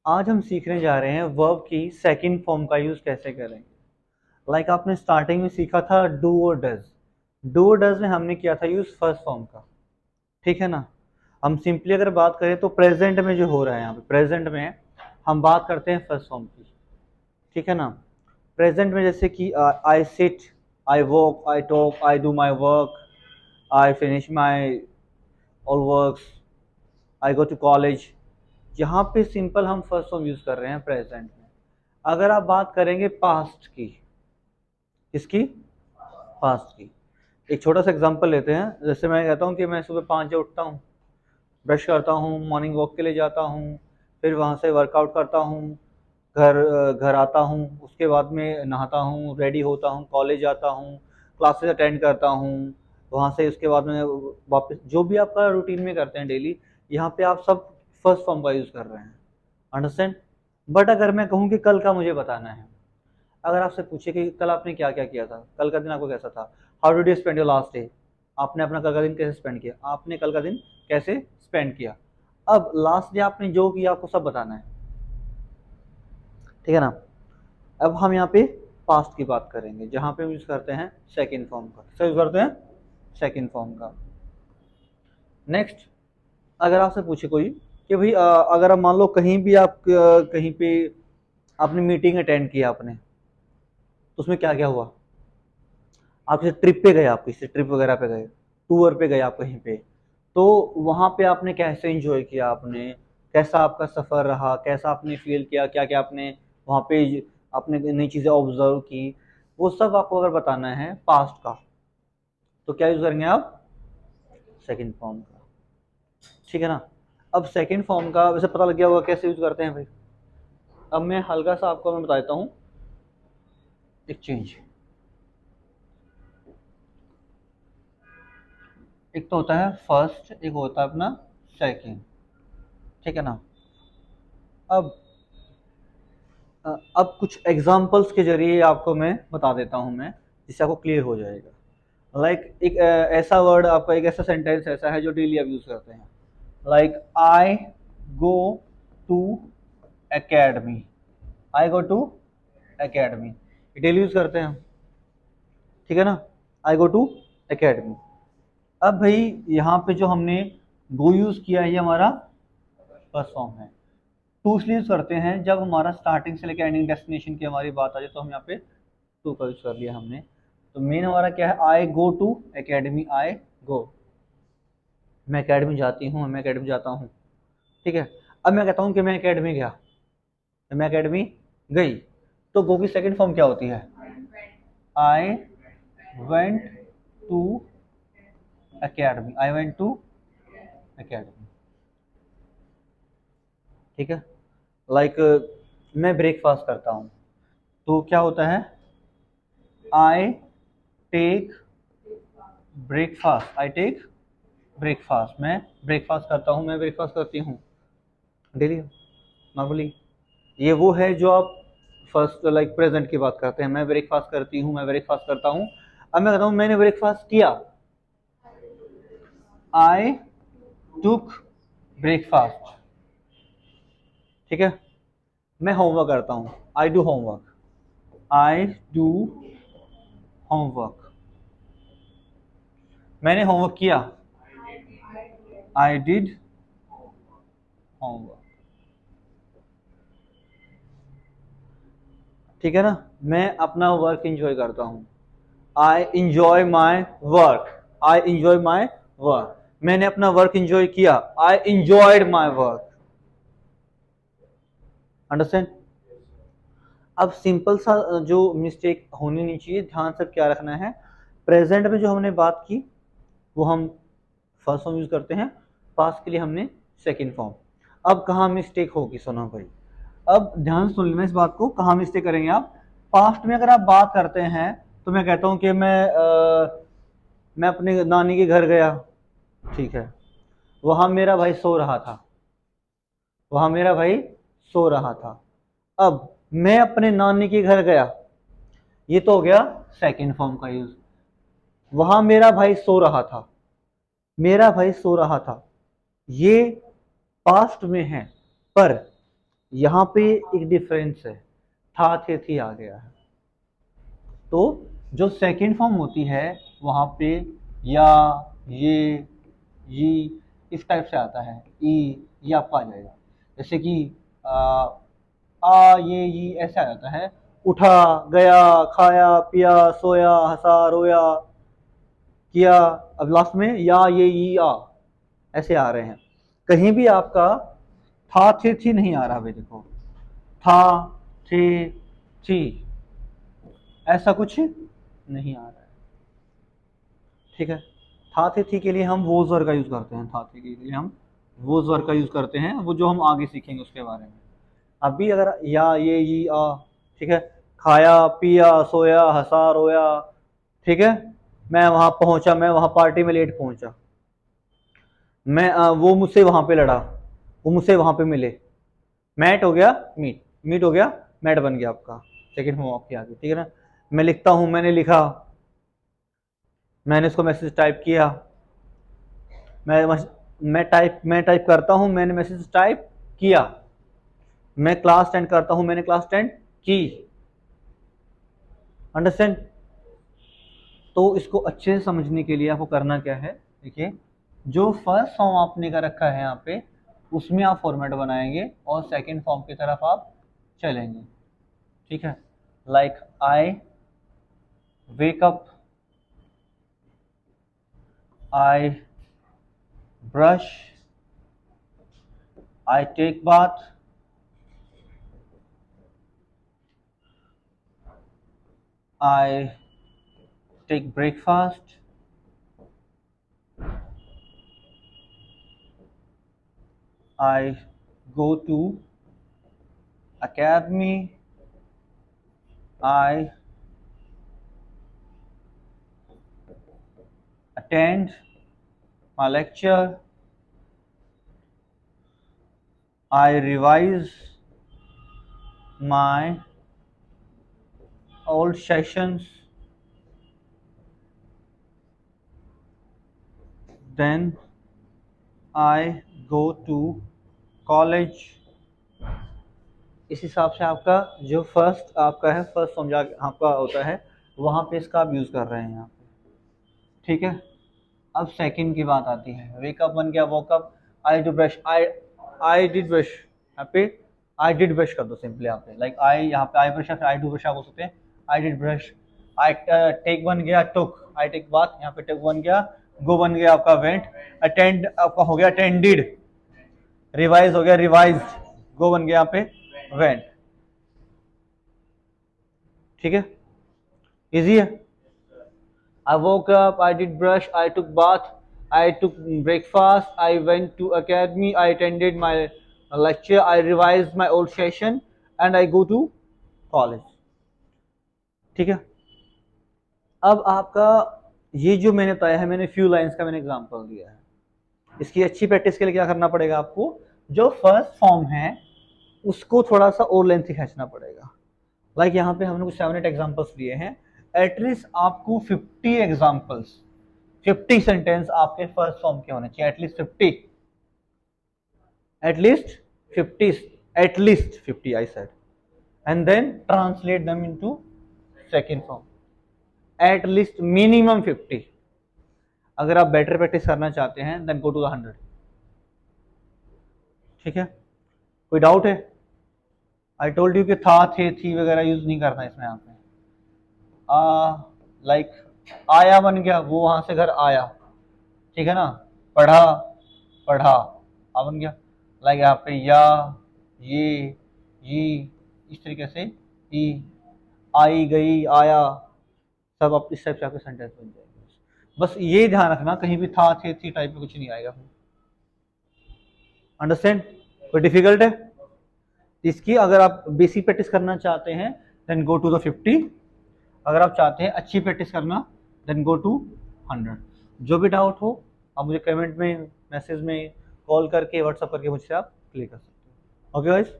आज हम सीखने जा रहे हैं वर्ब की सेकंड फॉर्म का यूज कैसे करें। आपने स्टार्टिंग में सीखा था डू और डज। डू और डज में हमने किया था यूज फर्स्ट फॉर्म का, ठीक है ना। हम सिंपली अगर बात करें तो प्रेजेंट में जो हो रहा है यहाँ पे, प्रेजेंट में हम बात करते हैं फर्स्ट फॉर्म की, ठीक है ना। प्रेजेंट में जैसे कि I sit, I walk, I talk, I do my work, I finish my all works, I go to college. यहाँ पे सिंपल हम फर्स्ट फॉर्म यूज कर रहे हैं प्रेजेंट में। अगर आप बात करेंगे पास्ट की, किसकी, पास्ट की, एक छोटा सा एग्जांपल लेते हैं। जैसे मैं कहता हूँ कि मैं सुबह 5 बजे उठता हूँ, ब्रश करता हूँ, मॉर्निंग वॉक के लिए जाता हूँ, फिर वहाँ से वर्कआउट करता हूँ, घर आता हूँ, उसके बाद में नहाता हूँ, रेडी होता हूँ, कॉलेज जाता हूँ, क्लासेस अटेंड करता हूँ, वहाँ से उसके बाद में वापस जो भी आपका रूटीन में करते हैं डेली, यहाँ पे आप सब फर्स्ट फॉर्म का यूज़ कर रहे हैं। अंडरस्टैंड। बट अगर मैं कहूँ कि कल का मुझे बताना है, अगर आपसे पूछे कि कल आपने क्या क्या किया था, कल का दिन आपको कैसा था, how did you spend your last day, आपने अपना कल का दिन कैसे स्पेंड किया, आपने कल का दिन कैसे स्पेंड किया। अब लास्ट डे आपने जो किया आपको सब बताना है, ठीक है ना। अब हम यहाँ पे पास्ट की बात करेंगे, जहाँ पे हम यूज करते हैं सेकेंड फॉर्म का। किसका यूज करते हैं, सेकेंड फॉर्म का। नेक्स्ट, अगर आपसे पूछे कोई कि भाई अगर आप मान लो कहीं भी आप कहीं पे आपने मीटिंग अटेंड किया आपने, तो उसमें क्या क्या हुआ। आप किसी ट्रिप पे गए, आप किसी ट्रिप वगैरह पे गए, टूर पे गए आप कहीं पे, तो वहाँ पे आपने कैसे एंजॉय किया, आपने कैसा आपका सफ़र रहा, कैसा आपने फील किया, क्या क्या आपने वहाँ पे आपने नई चीज़ें ऑब्जर्व की, वो सब आपको अगर बताना है पास्ट का, तो क्या यूज़ करेंगे आप, सेकंड फॉर्म का, ठीक है ना। अब सेकंड फॉर्म का वैसे पता लग गया होगा कैसे यूज़ करते हैं भाई। अब मैं हल्का सा आपको मैं बता देता हूँ एक चेंज। एक तो होता है फर्स्ट, एक होता है अपना सेकंड, ठीक है ना। अब अब कुछ एग्जांपल्स के जरिए आपको मैं बता देता हूँ मैं, जिससे आपको क्लियर हो जाएगा। एक ऐसा वर्ड आपका, एक ऐसा सेंटेंस ऐसा है जो डेली आप यूज करते हैं। I go to academy, I go to academy, daily use करते हैं, ठीक है ना। I go to academy. अब भाई यहाँ पे जो हमने गो यूज किया है, ये हमारा फर्स्ट फॉर्म है। टू इसलिए यूज करते हैं जब हमारा स्टार्टिंग से लेकर एंडिंग डेस्टिनेशन की हमारी बात आ जाए, तो हम यहाँ पे टू का यूज कर लिया हमने। तो मेन हमारा क्या है, आई गो टू एकेडमी, आई गो, मैं एकेडमी जाती हूँ, मैं एकेडमी जाता हूँ, ठीक है। अब मैं कहता हूँ कि मैं एकेडमी गया, मैं एकेडमी गई, तो गो की सेकंड फॉर्म क्या होती है, I went to academy, I went to academy, ठीक है। लाइक मैं ब्रेकफास्ट करता हूँ, तो क्या होता है, I take breakfast, I take breakfast, मैं ब्रेकफास्ट करता हूँ, मैं ब्रेकफास्ट करती हूँ डेली नॉर्मली। ये वो है जो आप फर्स्ट प्रेजेंट की बात करते हैं, मैं ब्रेकफास्ट करती हूँ, मैं ब्रेकफास्ट करता हूँ। अब मैं कहता हूँ मैंने ब्रेकफास्ट किया, आई टुक ब्रेकफास्ट, ठीक है। मैं होमवर्क करता हूँ, I do homework, I do homework. मैंने होमवर्क किया, आई डिड होमवर्क, ठीक है ना। मैं अपना वर्क इंजॉय करता हूँ, I enjoy my work, I enjoy my work. मैंने अपना वर्क इंजॉय किया, आई इंजॉयड माई वर्क। अंडरस्टैंड। अब सिंपल सा जो मिस्टेक होनी नहीं चाहिए, ध्यान से क्या रखना है, प्रेजेंट में जो हमने बात की वो हम फर्स्ट फॉर्म यूज करते हैं, पास्ट के लिए हमने सेकंड फॉर्म। अब कहाँ मिस्टेक होगी, सुनो भाई, अब ध्यान सुन लेना इस बात को, कहाँ मिस्टेक करेंगे आप। पास्ट में अगर आप बात करते हैं, तो मैं कहता हूँ कि मैं अपने नानी के घर गया, ठीक है, वहां मेरा भाई सो रहा था, वहां मेरा भाई सो रहा था। अब मैं अपने नानी के घर गया, ये तो हो गया सेकंड फॉर्म का यूज। वहां मेरा भाई सो रहा था, मेरा भाई सो रहा था, ये पास्ट में है, पर यहाँ पे एक डिफरेंस है, था थे थी आ गया है। तो जो सेकंड फॉर्म होती है वहाँ पे या, ये इस टाइप से आता है, ये आपका आ जाएगा। जैसे कि आ, ये ऐसे आ जाता है, उठा, गया, खाया, पिया, सोया, हंसा, रोया, किया। अब लास्ट में या, ये आ, ऐसे आ रहे हैं। कहीं भी आपका था थे थी नहीं आ रहा। भाई देखो, था थे थी ऐसा कुछ नहीं आ रहा है। ठीक है, था थे थी के लिए हम वोज वर्ड का यूज करते हैं, था थे के लिए हम वोज वर्ड का यूज करते हैं, वो जो हम आगे सीखेंगे उसके बारे में। अभी अगर या, ये आ, ठीक है, खाया, पिया, सोया, हंसा, रोया, ठीक है, मैं वहां पहुंचा, मैं वहां पार्टी में लेट पहुंचा, मैं वो मुझसे वहां पे लड़ा, वो मुझसे वहां पे मिले, मैट हो गया मीट, मीट हो गया मैट, बन गया आपका सेकंड फॉर्म आपकी आ गई। ठीक है ना। मैं लिखता हूं, मैंने लिखा, मैंने इसको मैसेज टाइप किया, मैं मैं टाइप करता हूं, मैंने मैसेज टाइप किया, मैं क्लास अटेंड करता हूं, मैंने क्लास अटेंड की। अंडरस्टैंड। तो इसको अच्छे से समझने के लिए आपको करना क्या है, देखिए, जो फर्स्ट फॉर्म आपने का रखा है यहाँ पे, उसमें आप फॉर्मेट बनाएंगे और सेकंड फॉर्म की तरफ आप चलेंगे। ठीक है, like I wake up, I brush, I take bath, I take breakfast, I go to academy, I attend my lecture, I revise my old sessions, then I go to college। इस हिसाब से आपका जो फर्स्ट आपका है, first form आपका होता है, वहाँ पे इसका आप यूज़ कर रहे हैं यहाँ पे। ठीक है। अब सेकंड की बात आती है, वेकअप बन गया woke up, I to brush, I did brush, यहाँ पे आई डिड ब्रश कर दो सिंपली यहाँ पे, लाइक आई, यहाँ पे आई ब्रश या फिर आई डू ब्रश आप बोल सकते हैं, I did brush. I take बन गया टुक, आई टेक बात, यहाँ पे टुक बन गया, गो बन गया आपका वेंट, अटेंड आपका हो गया अटेंडेड, रिवाइज हो गया रिवाइज्ड, गो बन गया यहाँ पे वेंट। ठीक है, इजी है। I woke up, I did brush, I took bath, I took breakfast, I went to academy, I attended my lecture, I revised my old session, and I go to college। ठीक है। अब आपका ये जो मैंने बताया है, मैंने फ्यू लाइंस का मैंने एग्जांपल दिया है, इसकी अच्छी प्रैक्टिस के लिए क्या करना पड़ेगा आपको, जो फर्स्ट फॉर्म है उसको थोड़ा सा और लेंथ खींचना पड़ेगा। लाइक यहाँ पे हमने कुछ 7-8 एग्जांपल्स दिए हैं, एटलीस्ट आपको 50 एग्जांपल्स, 50 सेंटेंस आपके फर्स्ट फॉर्म के होने चाहिए, at least 50, at least 50, at least 50 I said, and then translate them into second form, at least minimum 50। अगर आप बेटर प्रैक्टिस करना चाहते हैं देन गो टू द 100। ठीक है, कोई डाउट है? आई टोल्ड यू कि था थे थी वगैरह यूज नहीं करना इसमें यहाँ पे। लाइक आया बन गया, वो वहां से घर आया, ठीक है ना, पढ़ा, पढ़ा, आ बन गया। लाइक यहाँ पे या, ये इस तरीके से, ई, आई, गई, आया, सब आप इस टाइप से आपके सेंटेंस बन जाएंगे। बस ये ध्यान रखना कहीं भी था थे थी टाइप में कुछ नहीं आएगा। अंडरस्टैंड? कोई डिफिकल्ट है इसकी? अगर आप बेसिक प्रैक्टिस करना चाहते हैं देन गो टू द 50, अगर आप चाहते हैं अच्छी प्रैक्टिस करना देन गो टू 100। जो भी डाउट हो आप मुझे कमेंट में, मैसेज में, कॉल करके, व्हाट्सअप करके मुझसे आप क्लियर कर सकते हो। Okay guys.